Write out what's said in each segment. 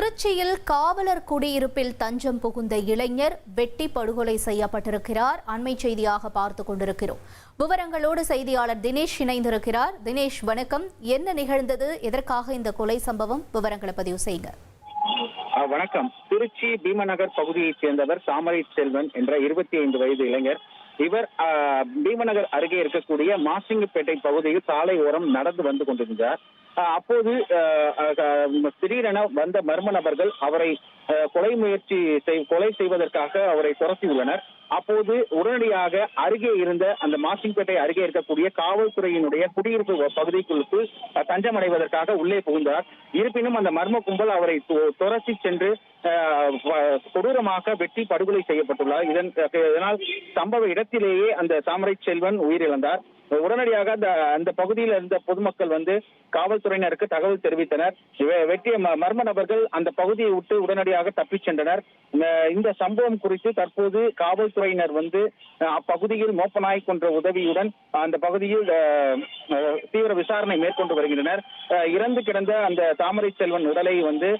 திருச்சியில் காவலர் குடியிருப்பில் தஞ்சம் புகுந்த இளைஞர் வெட்டி படுகொலை செய்யப்பட்டிருக்கிறார். அண்மை செய்தியாக பார்த்துக் கொண்டிருக்கிறோம். விவரங்களோடு செய்தியாளர் தினேஷ் இணைந்திருக்கிறார். தினேஷ், வணக்கம். என்ன நிகழ்ந்தது? எதற்காக இந்த கொலை சம்பவம்? விவரங்களை பதிவு செய்யுங்க. வணக்கம். திருச்சி பீமநகர் பகுதியைச் சேர்ந்தவர் தாமரை செல்வன் என்ற 25 வயது இளைஞர். இவர் பீமநகர் அருகே இருக்கக்கூடிய மாசிங்கப்பேட்டை பகுதியில் சாலை ஓரம் நடந்து வந்து கொண்டிருந்தார். அப்போது திடீரென வந்த மர்ம நபர்கள் அவரை கொலை செய்வதற்காக அவரை துரத்தியுள்ளனர். அப்போது உடனடியாக அருகே இருந்த அந்த மாசிங்கப்பேட்டை அருகே இருக்கக்கூடிய காவல்துறையினுடைய குடியிருப்பு பகுதிக்குள்ளுக்கு தஞ்சம் அடைவதற்காக உள்ளே புகுந்தார். இருப்பினும் அந்த மர்ம கும்பல் அவரை துரத்தி சென்று கொடூரமாக வெட்டி படுகொலை செய்யப்பட்டுள்ளார். இதனால் சம்பவ இடத்திலேயே அந்த தாமரை செல்வன் உயிரிழந்தார். உடனடியாக அந்த பகுதியில் இருந்த பொதுமக்கள் வந்து காவல்துறையினருக்கு தகவல் தெரிவித்தனர். வெட்டிய மர்ம நபர்கள் அந்த பகுதியை விட்டு உடனடியாக தப்பிச் சென்றனர். இந்த சம்பவம் குறித்து தற்போது காவல்துறையினர் வந்து அப்பகுதியில் மோப்பநாய் கொன்ற உதவியுடன் அந்த பகுதியில் தீவிர விசாரணை மேற்கொண்டு வருகின்றனர். இறந்து கிடந்த அந்த தாமரை செல்வன் உடலை வந்து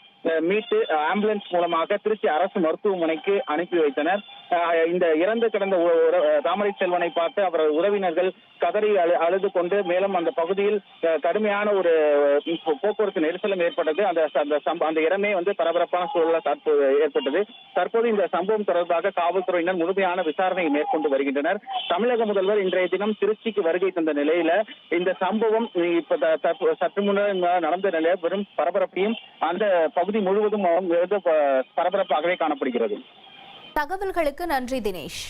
மீட்டு ஆம்புலன்ஸ் மூலமாக திருச்சி அரசு மருத்துவமனைக்கு அனுப்பி வைத்தனர். இந்த இறந்து கிடந்த தாமரை செல்வனை பார்த்து அவர் உறவினர்கள் கதறி அழுது கொண்டு, மேலும் அந்த பகுதியில் கடுமையான ஒரு போக்குவரத்து நெரிசலும் ஏற்பட்டது. அந்த இடமே வந்து பரபரப்பான சூழல் ஏற்பட்டது. தற்போது இந்த சம்பவம் தொடர்பாக காவல்துறையினர் முழுமையான விசாரணையை மேற்கொண்டு வருகின்றனர். தமிழக முதல்வர் இன்றைய தினம் திருச்சிக்கு வருகை தந்த நிலையில இந்த சம்பவம் சற்று முன்னர் நடந்த நிலையில வெறும் பரபரப்பையும் அந்த பகுதி முழுவதும் பரபரப்பாகவே காணப்படுகிறது. தகவல்களுக்கு நன்றி தினேஷ்.